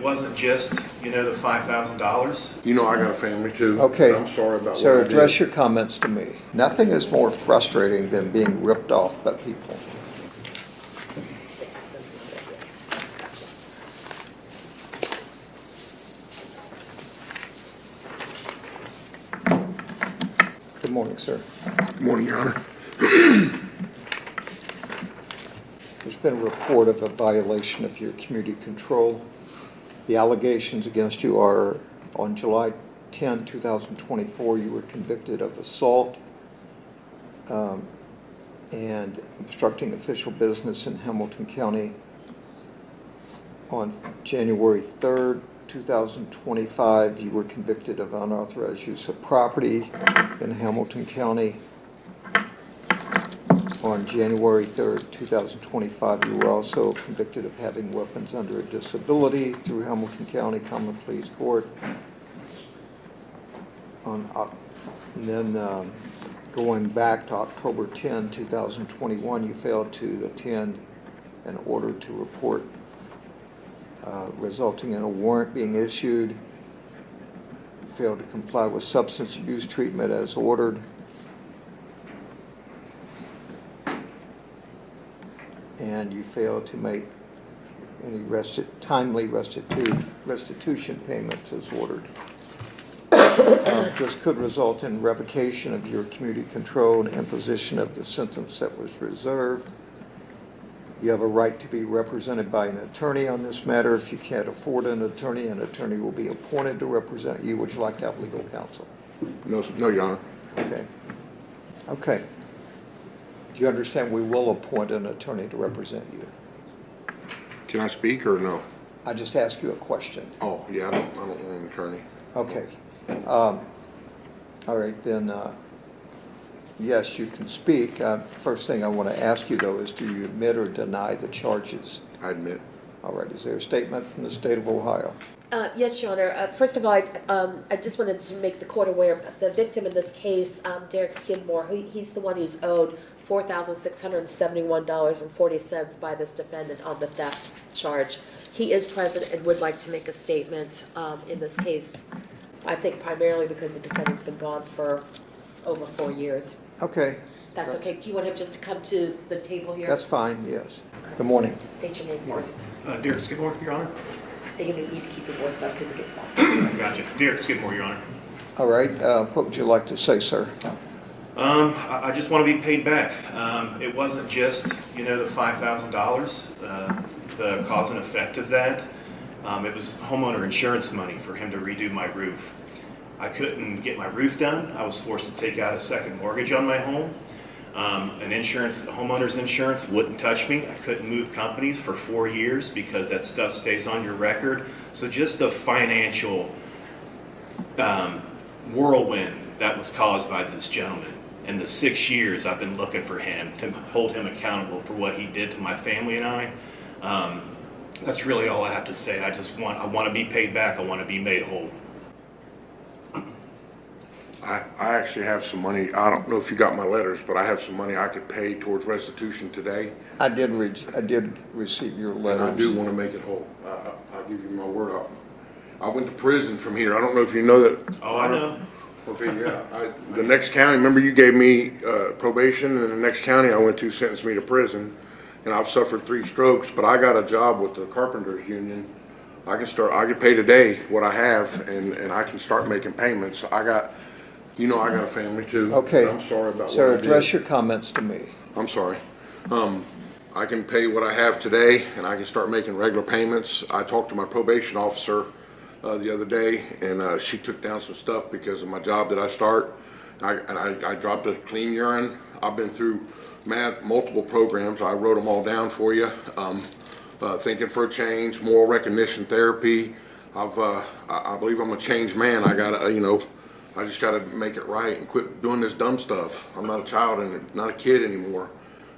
It wasn't just, the $5,000. You know I got a family too. Okay. I'm sorry about Sir, what I address did. your comments to me. Nothing is more frustrating than being ripped off by people. Good morning, sir. Good morning, Your Honor. There's been a report of a violation of your community control. The allegations against you are on July 10, 2024, you were convicted of assault and obstructing official business in Hamilton County. On January 3rd, 2025, you were convicted of unauthorized use of property in Hamilton County. On January 3rd, 2025, you were also convicted of having weapons under a disability through Hamilton County Common Pleas Court. And then going back to October 10, 2021, you failed to attend an order to report resulting in a warrant being issued. You failed to comply with substance abuse treatment as ordered. And you failed to make any timely restitution payments as ordered. This could result in revocation of your community control and imposition of the sentence that was reserved. You have a right to be represented by an attorney on this matter. If you can't afford an attorney will be appointed to represent you. Would you like to have legal counsel? No, Your Honor. Okay. Okay. Do you understand we will appoint an attorney to represent you? Can I speak or no? I just asked you a question. Oh, yeah, I don't want an attorney. Okay. All right, then, yes, you can speak. First thing I want to ask you, though, is do you admit or deny the charges? I admit. All right, is there a statement from the state of Ohio? Yes, Your Honor. First of all, I just wanted to make the court aware of the victim in this case, Derek Skidmore. He's the one who's owed $4,671.40 by this defendant on the theft charge. He is present and would like to make a statement in this case, I think primarily because the defendant's been gone for over 4 years. Okay. That's okay. Do you want him just to come to the table here? That's fine, yes. Good morning. State your name first. Derek Skidmore, Your Honor. You're going to need to keep your voice up because it gets lost. Gotcha. Derek Skidmore, Your Honor. All right, what would you like to say, sir? I just want to be paid back. It wasn't just, the $5,000, the cause and effect of that. It was homeowner insurance money for him to redo my roof. I couldn't get my roof done. I was forced to take out a second mortgage on my home. Homeowner's insurance wouldn't touch me. I couldn't move companies for 4 years because that stuff stays on your record. So just the financial whirlwind that was caused by this gentleman. In the 6 years I've been looking for him to hold him accountable for what he did to my family and I. That's really all I have to say. I want to be paid back. I want to be made whole. I actually have some money. I don't know if you got my letters, but I have some money I could pay towards restitution today. I did receive your letters. And I do want to make it whole. I'll give you my word off. I went to prison from here. I don't know if you know that. Oh, I know. Okay, yeah. The next county, remember you gave me probation, and the next county I went to sentenced me to prison, and I've suffered 3 strokes, but I got a job with the Carpenters Union. I can pay today what I have, and I can start making payments. I got a family too. Okay. I'm sorry about Sir, what I did. address your comments to me. I'm sorry. I can pay what I have today, and I can start making regular payments. I talked to my probation officer the other day, and she took down some stuff because of my job that I start. I dropped a clean urine. I've been through multiple programs. I wrote them all down for you. Thinking for a Change, moral recognition therapy. I believe I'm a changed man. I just gotta make it right and quit doing this dumb stuff. I'm not a child and not a kid anymore,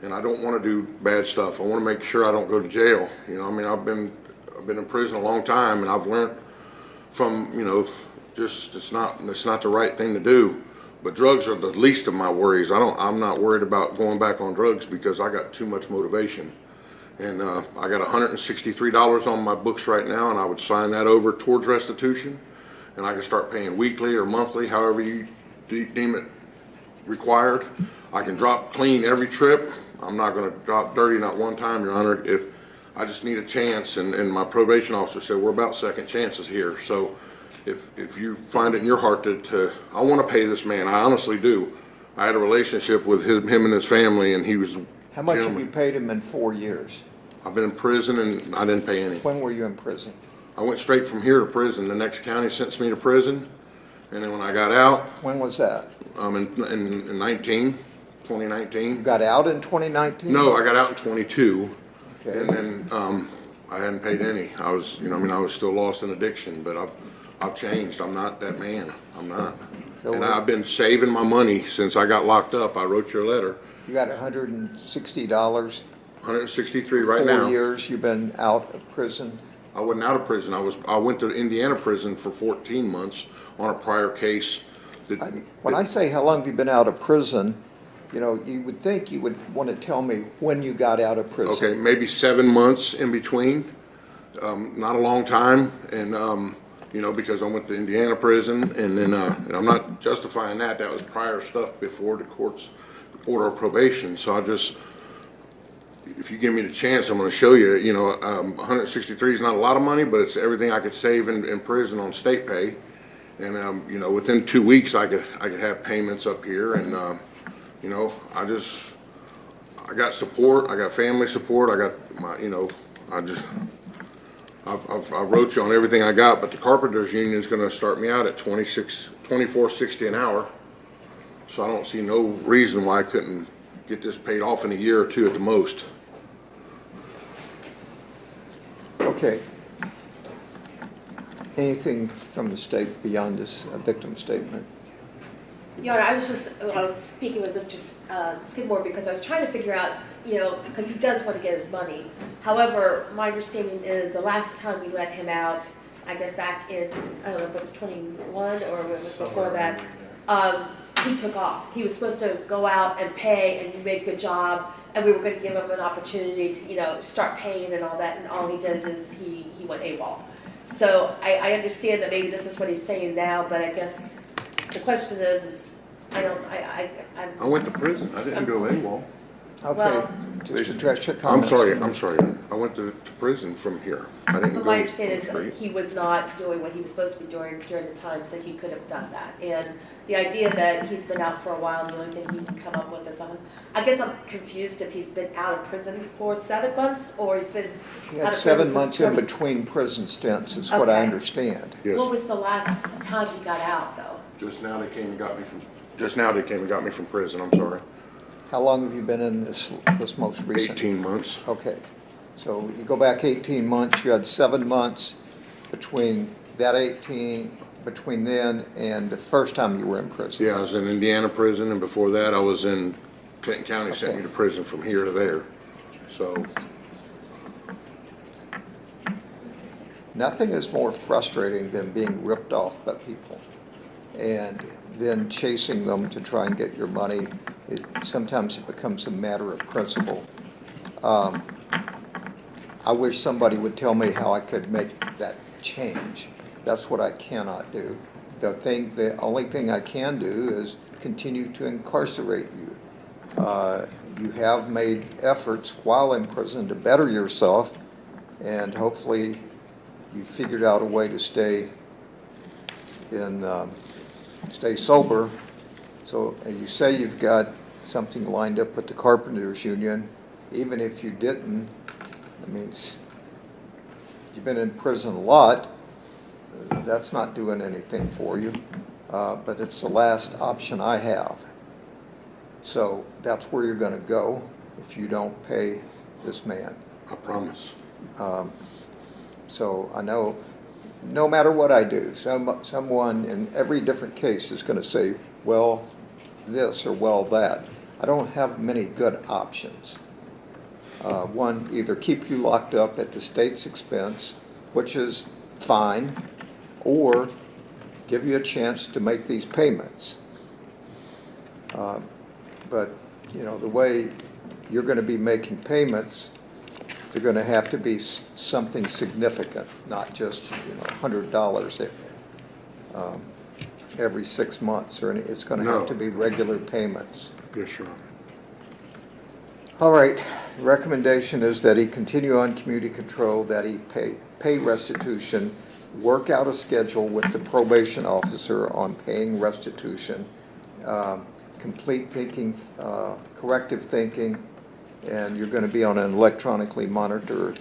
and I don't want to do bad stuff. I want to make sure I don't go to jail. I've been in prison a long time, and I've learned from just it's not the right thing to do. But drugs are the least of my worries. I'm not worried about going back on drugs because I got too much motivation. And I got $163 on my books right now, and I would sign that over towards restitution. And I can start paying weekly or monthly, however you deem it required. I can drop clean every trip. I'm not gonna drop dirty not one time, Your Honor. If I just need a chance, and my probation officer said we're about second chances here. So if you find it in your heart I wanna pay this man, I honestly do. I had a relationship with him and his family, and he was How much have gentleman. you paid him in 4 years? I've been in prison and I didn't pay any. When were you in prison? I went straight from here to prison. The next county sent me to prison. And then when I got out, When was that? in 2019. You got out in 2019? No, I got out in 22. Okay. And then, I hadn't paid any. I was, I was still lost in addiction, but I've changed. I'm not that man. I'm not. So And what- I've been saving my money since I got locked up. I wrote you a letter. You got $160 163 right 4 now. years you've been out of prison. I wasn't out of prison. I went to Indiana prison for 14 months on a prior case. When I say how long have you been out of prison, you would think you would want to tell me when you got out of prison. Okay, maybe 7 months in between, not a long time, and, because I went to Indiana prison, and then, and I'm not justifying that, that was prior stuff before the court's order of probation, so if you give me the chance, I'm gonna show you, 163 is not a lot of money, but it's everything I could save in prison on state pay, and, within 2 weeks, I could have payments up here, and, I got support, I got family support, I got my, I wrote you on everything I got, but the Carpenters Union is gonna start me out at $24.60 an hour. So I don't see no reason why I couldn't get this paid off in a year or two at the most. Okay. Anything from the state beyond this victim statement? Your Honor, I was speaking with Mr. Skidmore because I was trying to figure out, because he does want to get his money. However, my understanding is the last time we let him out, I guess back in, I don't know if it was 21 or it was before that, he took off. He was supposed to go out and pay and make a good job, and we were going to give him an opportunity to, start paying and all that, and all he did is he went AWOL. So I understand that maybe this is what he's saying now, but I guess the question is I went to prison, I didn't go AWOL. Okay, Well- just address your I'm comments. sorry, I went to prison from here. I didn't But go. my understanding is straight. that he was not doing what he was supposed to be doing during the times that he could have done that. And the idea that he's been out for a while, and the only thing he can come up with is, I guess I'm confused if he's been out of prison for 7 months, or he's been He out had of 7 prison months since in 20. between prison stints, is what I Okay. understand. Yes, What was the last time he got out, though? just now they came and got me from prison, I'm sorry. How long have you been in this most recent? 18 months. Okay, so you go back 18 months, you had 7 months between between then and the first time you were in prison. Yeah, I was in Indiana prison, and before that, I was in Clinton County, sent me Okay. to prison from here to there. So, Nothing is more frustrating than being ripped off by people and then chasing them to try and get your money. Sometimes it becomes a matter of principle. I wish somebody would tell me how I could make that change. That's what I cannot do. The only thing I can do is continue to incarcerate you. You have made efforts while in prison to better yourself, and hopefully you figured out a way to stay sober. So you say you've got something lined up with the Carpenters Union. Even if you didn't, I mean, you've been in prison a lot. That's not doing anything for you, but it's the last option I have. So that's where you're going to go if you don't pay this man. I promise. So I know no matter what I do, someone in every different case is going to say, well, this or well, that. I don't have many good options. One, either keep you locked up at the state's expense, which is fine, or give you a chance to make these payments. But, the way you're going to be making payments, they're going to have to be something significant, not just, $100 every 6 months, or it's going to have to be regular payments. Yes, Your Honor. All right, recommendation is that he continue on community control, that he pay restitution, work out a schedule with the probation officer on paying restitution, complete thinking, corrective thinking, and you're going to be on an electronic monitor,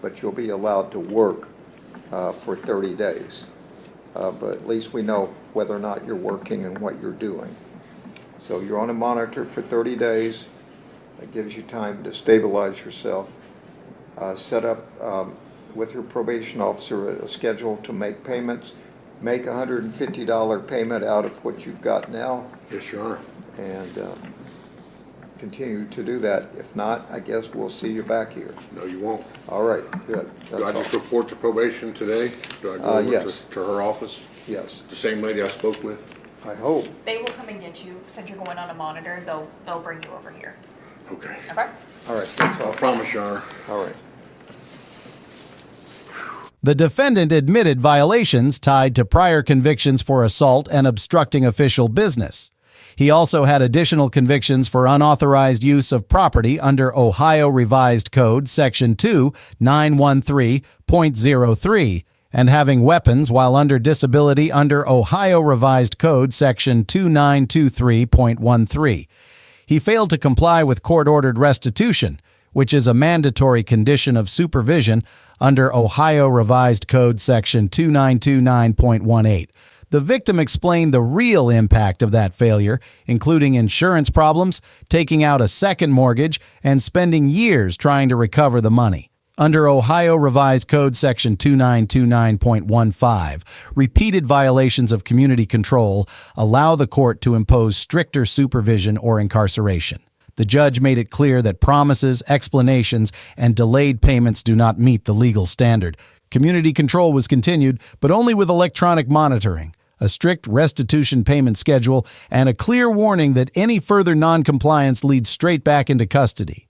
but you'll be allowed to work for 30 days. But at least we know whether or not you're working and what you're doing. So you're on a monitor for 30 days. That gives you time to stabilize yourself. Set up with your probation officer a schedule to make payments. Make a $150 payment out of what you've got now. Yes, Your Honor. And continue to do that. If not, I guess we'll see you back here. No, you won't. All right, good. Do I just all. report to probation today? Do I go over yes. to her office? Yes, The same lady I spoke with? I hope. They will come and get you, since you're going on a monitor, they'll bring you over here, Okay. okay? All right, that's all. I promise, Your Honor. All right. The defendant admitted violations tied to prior convictions for assault and obstructing official business. He also had additional convictions for unauthorized use of property under Ohio Revised Code Section 2-913.03 and having weapons while under disability under Ohio Revised Code Section 2923.13. He failed to comply with court-ordered restitution, which is a mandatory condition of supervision under Ohio Revised Code Section 2929.18. The victim explained the real impact of that failure, including insurance problems, taking out a second mortgage, and spending years trying to recover the money. Under Ohio Revised Code Section 2929.15, repeated violations of community control allow the court to impose stricter supervision or incarceration. The judge made it clear that promises, explanations, and delayed payments do not meet the legal standard. Community control was continued, but only with electronic monitoring, a strict restitution payment schedule, and a clear warning that any further noncompliance leads straight back into custody.